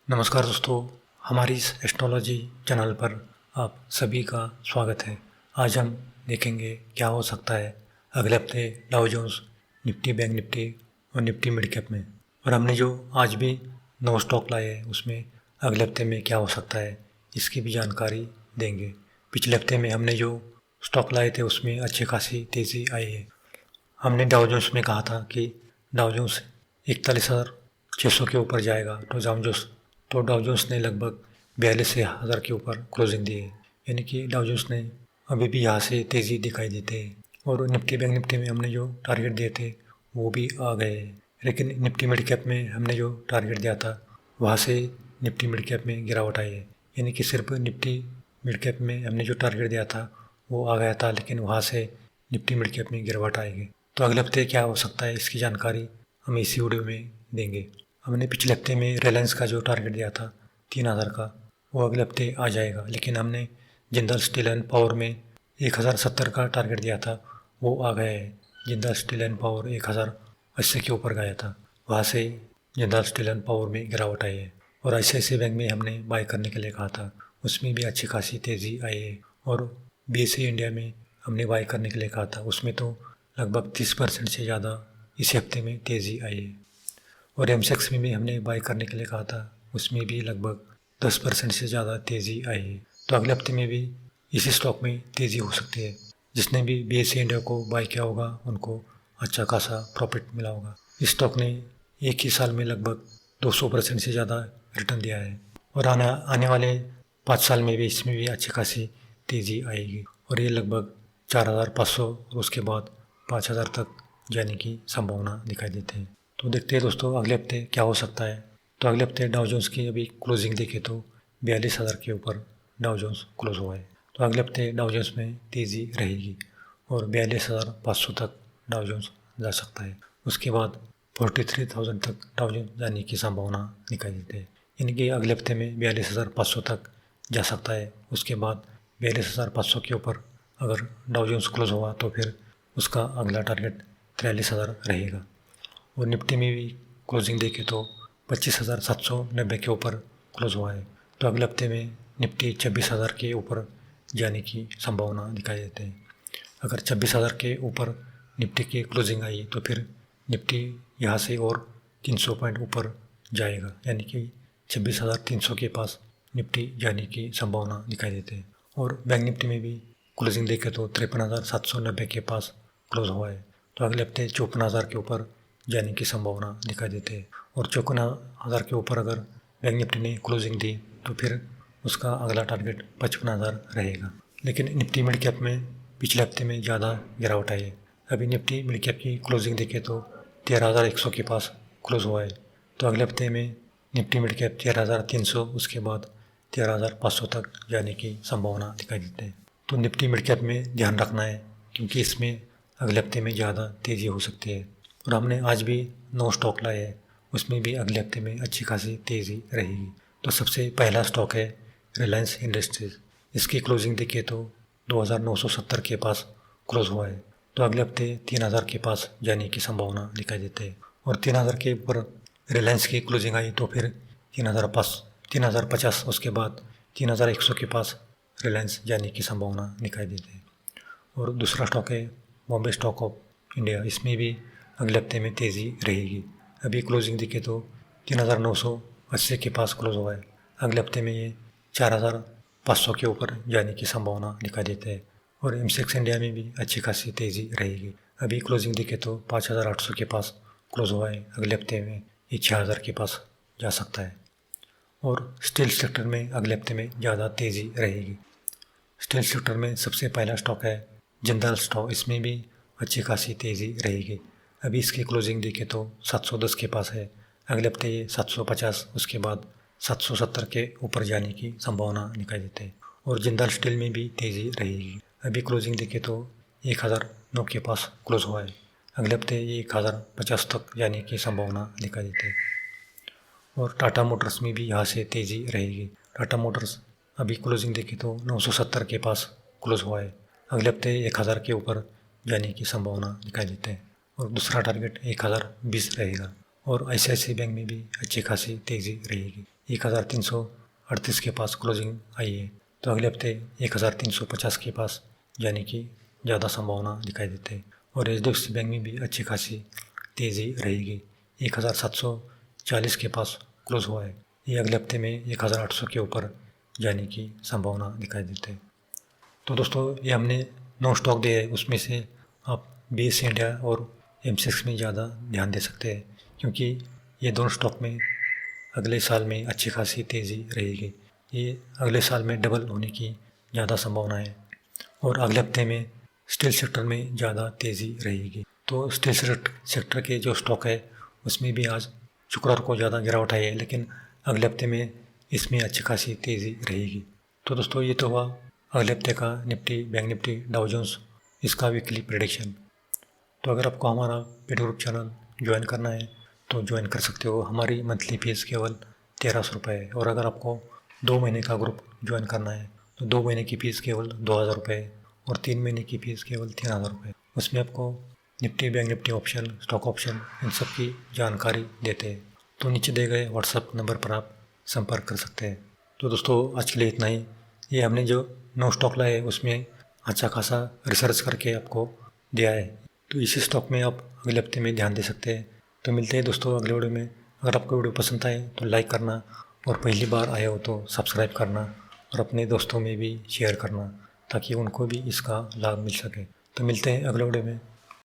नमस्कार दोस्तों, हमारी इस एस्ट्रोलॉजी चैनल पर आप सभी का स्वागत है। आज हम देखेंगे क्या हो सकता है अगले हफ्ते Dow Jones, Nifty, bank Nifty और निफ्टी मिड कैप में। और हमने जो आज भी 9 स्टॉक लाए हैं उसमें अगले हफ्ते में क्या हो सकता है इसकी भी जानकारी देंगे। पिछले हफ्ते में हमने जो स्टॉक लाए थे उसमें अच्छी खासी तेज़ी आई है। हमने डाउ जोन्स में कहा था कि डाउ जोन्स 41,600 के ऊपर जाएगा, तो डाउ जोन्स ने लगभग 42,000 के ऊपर क्लोजिंग दी है। यानी कि डाउ जोन्स ने अभी भी यहाँ से तेज़ी दिखाई देते हैं। और निफ्टी बैंक निफ्टी में हमने जो टारगेट दिए थे वो भी आ गए हैं। लेकिन निफ्टी मिड कैप में हमने जो टारगेट दिया था वहाँ से निफ्टी मिड कैप में गिरावट आई है। यानी कि सिर्फ निफ्टी मिड कैप में हमने जो टारगेट दिया था वो आ गया था, लेकिन वहाँ से निफ्टी मिड कैप में गिरावट आएगी। तो अगले हफ्ते क्या हो सकता है इसकी जानकारी हम इसी वीडियो में देंगे। हमने पिछले हफ्ते में रिलायंस का जो टारगेट दिया था 3,000 का, वो अगले हफ्ते आ जाएगा। लेकिन हमने जिंदल स्टील एंड पावर में 1,070 का टारगेट दिया था, वो आ गया है। जिंदल स्टील एंड पावर 1,080 के ऊपर गया था, वहाँ से जिंदल स्टील एंड पावर में गिरावट आई है। और ICICI बैंक में हमने बाय करने के लिए कहा था, उसमें भी अच्छी खासी तेज़ी आई है। और BSE इंडिया में हमने बाय करने के लिए कहा था, उसमें तो लगभग 30% से ज़्यादा इस हफ्ते में तेज़ी आई है। और MCX में भी हमने बाय करने के लिए कहा था, उसमें भी लगभग 10% से ज़्यादा तेज़ी आई है। तो अगले हफ्ते में भी इसी स्टॉक में तेज़ी हो सकती है। जिसने भी BSE इंडिया को बाय किया होगा उनको अच्छा खासा प्रॉफिट मिला होगा। इस स्टॉक ने एक ही साल में लगभग 200% से ज़्यादा रिटर्न दिया है। और आने वाले 5 साल में भी इसमें भी अच्छी खासी तेज़ी आएगी। और ये लगभग 4,500 और उसके बाद 5,000 तक जाने की संभावना दिखाई देती है। तो देखते हैं दोस्तों अगले हफ्ते क्या हो सकता है। तो अगले हफ्ते डाउ जोन्स की अभी क्लोजिंग देखें तो 42,000 के ऊपर डाउ जोन्स क्लोज हुआ है। तो अगले हफ्ते डाउ जोन्स में तेज़ी रहेगी और 42,500 तक डाउ जोन्स जा सकता है। उसके बाद 43,000 तक डाउ जोन्स जाने की संभावना दिखाई देती है। यानी कि अगले हफ्ते में 42,500 तक जा सकता है। उसके बाद 42,500 के ऊपर अगर डाउ जोन्स क्लोज हुआ तो फिर उसका अगला टारगेट 43,000 रहेगा। और निफ्टी में भी क्लोजिंग देखें तो 25,790 के ऊपर क्लोज हुआ है। तो अगले हफ्ते में निफ्टी 26,000 के ऊपर जाने की संभावना दिखाई देते हैं। अगर 26,000 के ऊपर निफ्टी की क्लोजिंग आई तो फिर निफ्टी यहाँ से और 300 पॉइंट ऊपर जाएगा, यानी कि 26,300 के पास निफ्टी जाने की संभावना दिखाई देते हैं। और बैंक निफ्टी में भी क्लोजिंग देखें तो 53,790 के पास क्लोज हुआ है। तो अगले हफ्ते 54,000 के ऊपर जाने की संभावना दिखाई देती है। और 54,000 के ऊपर अगर बैंक निफ्टी ने क्लोजिंग दी तो फिर उसका अगला टारगेट 55,000 रहेगा। लेकिन निफ्टी मिड कैप में पिछले हफ्ते में ज़्यादा गिरावट आई है। अभी निफ्टी मिड कैप की क्लोजिंग देखें तो 13,100 के पास क्लोज हुआ है। तो अगले हफ्ते में निफ्टी मिड कैप 13,300, उसके बाद 13,500 तक जाने की संभावना दिखाई देती है। तो निफ्टी मिड कैप में ध्यान रखना है क्योंकि इसमें अगले हफ्ते में ज़्यादा तेज़ी हो सकती है। और हमने आज भी 9 स्टॉक लाए हैं, उसमें भी अगले हफ्ते में अच्छी खासी तेज़ी रहेगी। तो सबसे पहला स्टॉक है रिलायंस इंडस्ट्रीज़। इसकी क्लोजिंग देखिए तो 2,970 के पास क्लोज हुआ है। तो अगले हफ्ते 3,000 के पास जाने की संभावना दिखाई देती है। और 3,000 के ऊपर रिलायंस की क्लोजिंग आई तो फिर 3,050, उसके बाद 3,100 के पास रिलायंस जाने की संभावना दिखाई देती है। और दूसरा स्टॉक है बॉम्बे स्टॉक ऑफ इंडिया। इसमें भी अगले हफ्ते में तेज़ी रहेगी। अभी क्लोजिंग दिखे तो 3,980 के पास क्लोज हुआ है। अगले हफ्ते में ये 4,500 के ऊपर जाने की संभावना दिखाई देती है। और MCX इंडिया में भी अच्छी खासी तेज़ी रहेगी। अभी क्लोजिंग दिखे तो 5,800 के पास क्लोज हुआ है। अगले हफ्ते में ये 6,000 के पास जा सकता है। और स्टील सेक्टर में अगले हफ्ते में ज़्यादा तेज़ी रहेगी। स्टील सेक्टर में सबसे पहला स्टॉक है जिंदाल स्टॉक। इसमें भी अच्छी खासी तेज़ी रहेगी। अभी इसकी क्लोजिंग देखें तो 710 के पास है। अगले हफ्ते ये 750, उसके बाद 770 के ऊपर जाने की संभावना दिखाई देती है। और जिंदाल स्टील में भी तेज़ी रहेगी। अभी क्लोजिंग देखें तो 1,009 के पास क्लोज हुआ है। अगले हफ्ते ये 1,050 तक जाने की संभावना दिखाई देती है। और टाटा मोटर्स में भी यहाँ से तेज़ी रहेगी। टाटा मोटर्स अभी क्लोजिंग देखें तो 970 के पास क्लोज हुआ है। अगले हफ्ते 1,000 के ऊपर जाने की संभावना दिखाई देते हैं। और दूसरा टारगेट 1,020 रहेगा। और ICICI बैंक में भी अच्छी खासी तेज़ी रहेगी। 1338 के पास क्लोजिंग आई है। तो अगले हफ्ते 1350 के पास जाने की ज़्यादा संभावना दिखाई देती है। और HDFC बैंक में भी अच्छी खासी तेज़ी रहेगी। 1740 के पास क्लोज हुआ है। ये अगले हफ्ते में 1800 के ऊपर जाने की संभावना दिखाई देती है। तो दोस्तों ये हमने 9 स्टॉक दिए हैं, उसमें से आप BSE इंडिया और MCX में ज़्यादा ध्यान दे सकते हैं, क्योंकि ये दोनों स्टॉक में अगले साल में अच्छी खासी तेज़ी रहेगी। ये अगले साल में डबल होने की ज़्यादा संभावना है। और अगले हफ्ते में स्टील सेक्टर में ज़्यादा तेज़ी रहेगी। तो स्टील सेक्टर के जो स्टॉक है उसमें भी आज शुक्रवार को ज़्यादा गिरावट आई है, लेकिन अगले हफ्ते में इसमें अच्छी खासी तेज़ी रहेगी। तो दोस्तों ये तो हुआ अगले हफ्ते का Nifty, bank Nifty, Dow Jones, इसका वीकली प्रेडिक्शन। तो अगर आपको हमारा पेड ग्रुप चैनल ज्वाइन करना है तो ज्वाइन कर सकते हो। हमारी मंथली फीस केवल 1300 रुपये है। और अगर आपको 2 महीने का ग्रुप ज्वाइन करना है तो 2 महीने की फ़ीस केवल 2000 रुपये है और 3 महीने की फ़ीस केवल 3000 रुपये। उसमें आपको Nifty, bank Nifty option, stock option, इन सब की जानकारी देते हैं। तो नीचे दिए गए व्हाट्सएप नंबर पर आप संपर्क कर सकते हैं। तो दोस्तों आज के लिए इतना ही। ये हमने जो 9 स्टॉक लाए उसमें अच्छा खासा रिसर्च करके आपको दिया है। तो इसी स्टॉक में आप अगले हफ्ते में ध्यान दे सकते हैं। तो मिलते हैं दोस्तों अगले वीडियो में। अगर आपको वीडियो पसंद आए तो लाइक करना, और पहली बार आए हो तो सब्सक्राइब करना, और अपने दोस्तों में भी शेयर करना, ताकि उनको भी इसका लाभ मिल सके। तो मिलते हैं अगले वीडियो में।